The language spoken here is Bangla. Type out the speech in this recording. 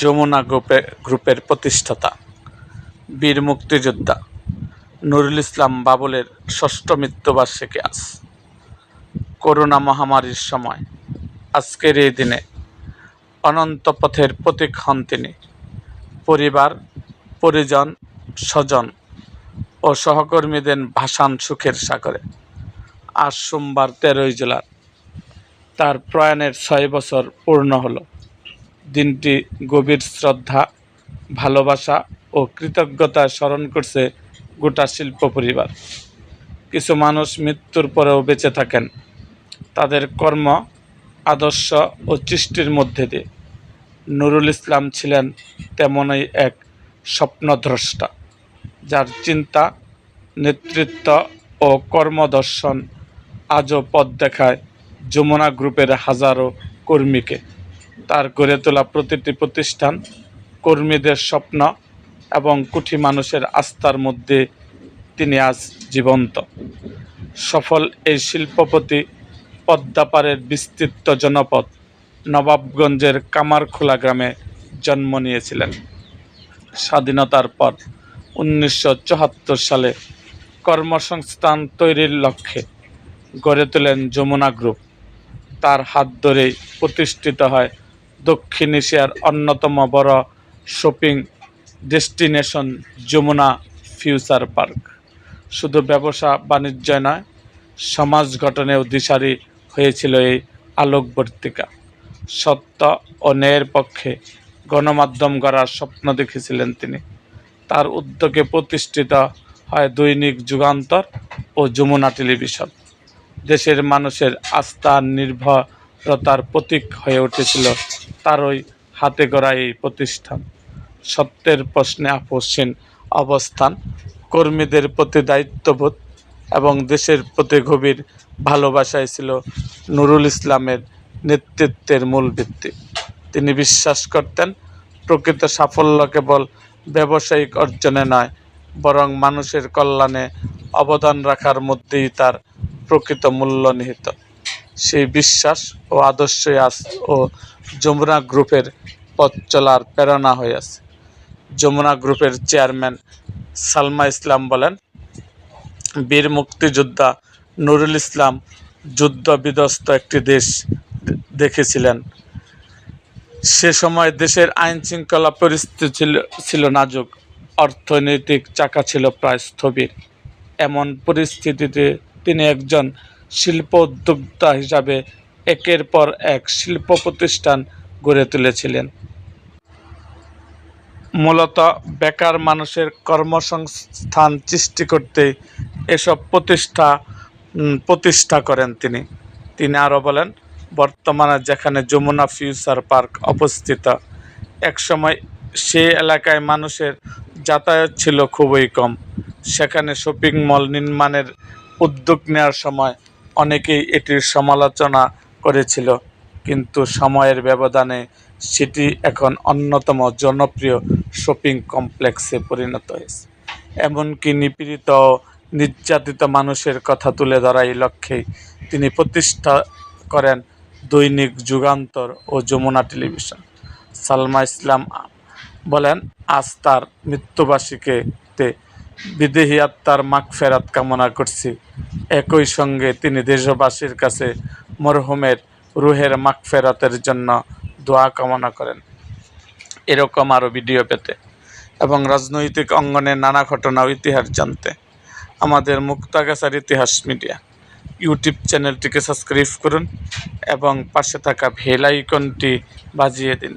যমুনা গ্রুপের প্রতিষ্ঠাতা বীর মুক্তিযোদ্ধা নুরুল ইসলাম বাবুলের ষষ্ঠ মৃত্যুবার্ষিকী আজ। করোনা মহামারীর সময় আজকের এই দিনে অনন্ত পথের প্রতীক হন তিনি। পরিবার, পরিজন, স্বজন ও সহকর্মীদের ভাসান সুখের সাগরে। আজ সোমবার 13 জুলাই তার প্রয়াণের 6 বছর পূর্ণ হলো। দিনটি গভীর শ্রদ্ধা, ভালোবাসা ও কৃতজ্ঞতায় স্মরণ করছে গোটা শিল্প পরিবার। কিছু মানুষ মৃত্যুর পরেও বেঁচে থাকেন তাদের কর্ম, আদর্শ ও সৃষ্টির মধ্যে দিয়ে। নুরুল ইসলাম ছিলেন তেমনই এক স্বপ্নদ্রষ্টা, যার চিন্তা, নেতৃত্ব ও কর্মদর্শন আজও পথ দেখায় যমুনা গ্রুপের হাজারো কর্মীকে। তার গড়ে তোলা প্রতিটি প্রতিষ্ঠান কর্মীদের স্বপ্ন এবং কোটি মানুষের আস্থার মধ্যে তিনি আজ জীবন্ত। সফল এই শিল্পপতি পদ্মাপাড়ের বিস্তৃত জনপদ নবাবগঞ্জের কামারখোলা গ্রামে জন্ম নিয়েছিলেন। স্বাধীনতার পর 1974 সালে কর্মসংস্থান তৈরির লক্ষ্যে গড়ে তোলেন যমুনা গ্রুপ। তার হাত ধরেই প্রতিষ্ঠিত হয় দক্ষিণ এশিয়ার অন্যতম বড় shopping destination Jamuna future park. শুধু ব্যবসা বাণিজ্য নয়, সমাজ গঠনেও দিশারি হয়েছিল এই আলোকবর্তিকা। সত্য ও ন্যায়ের পক্ষে গণমাধ্যম গড়ার স্বপ্ন দেখেছিলেন তিনি। তার উদ্যোগে প্রতিষ্ঠিত হয় দৈনিক যুগান্তর ও যমুনা টেলিভিশন। দেশের মানুষের আস্থা, নির্ভরতার প্রতীক হয়ে উঠেছিল তার ওই হাতে গড়া এই প্রতিষ্ঠান। সত্যের প্রশ্নে আপোষহীন অবস্থান, কর্মীদের প্রতি দায়িত্ববোধ এবং দেশের প্রতি গভীর ভালোবাসাই ছিল নুরুল ইসলামের নেতৃত্বের মূল ভিত্তি। তিনি বিশ্বাস করতেন, প্রকৃত সাফল্য কেবল ব্যবসায়িক অর্জনে নয়, বরং মানুষের কল্যাণে অবদান রাখার মধ্যেই তার প্রকৃত মূল্য নিহিত। সেই বিশ্বাস ও আদর্শই আজ ও যমুনা গ্রুপের পথ চলার প্রেরণা হয়ে আছে। যমুনা গ্রুপের চেয়ারম্যান সালমা ইসলাম বলেন, বীর মুক্তিযোদ্ধা নুরুল ইসলাম যুদ্ধ বিধ্বস্ত একটি দেশ দেখেছিলেন। সে সময় দেশের আইন শৃঙ্খলা পরিস্থিতি ছিল নাজুক, অর্থনৈতিক চাকা ছিল প্রায় স্থবির। এমন পরিস্থিতিতে তিনি একজন শিল্প উদ্যোক্তা হিসাবে একের পর এক শিল্প প্রতিষ্ঠান গড়ে তুলেছিলেন। মূলত বেকার মানুষের কর্মসংস্থান সৃষ্টি করতে এসব প্রতিষ্ঠা করেন তিনি। আরও বলেন, বর্তমানে যেখানে যমুনা ফিউচার পার্ক অবস্থিত, একসময় সে এলাকায় মানুষের যাতায়াত ছিল খুবই কম। সেখানে শপিং মল নির্মাণের উদ্যোগ নেওয়ার সময় অনেকেই এটির সমালোচনা করেছিল, কিন্তু সময়ের ব্যবধানে সেটি এখন অন্যতম জনপ্রিয় শপিং কমপ্লেক্সে পরিণত হয়েছে। এমনকি নিপীড়িত ও নির্যাতিত মানুষের কথা তুলে ধরার লক্ষ্যেই তিনি প্রতিষ্ঠা করেন দৈনিক যুগান্তর ও যমুনা টেলিভিশন। সালমা ইসলাম বলেন, আজ তার মৃত্যুবার্ষিকীতে বিদেহী আত্মার মাগফেরাত কামনা করছি। একই সঙ্গে তিনি দেশবাসীর কাছে মরহুমের রুহের মাগফেরাতের জন্য দোয়া কামনা করেন। এরকম আরও ভিডিও পেতে এবং রাজনৈতিক অঙ্গনের নানা ঘটনা ও ইতিহাস জানতে আমাদের মুক্তাগাছার ইতিহাস মিডিয়া ইউটিউব চ্যানেলটিকে সাবস্ক্রাইব করুন এবং পাশে থাকা বেল আইকনটি বাজিয়ে দিন।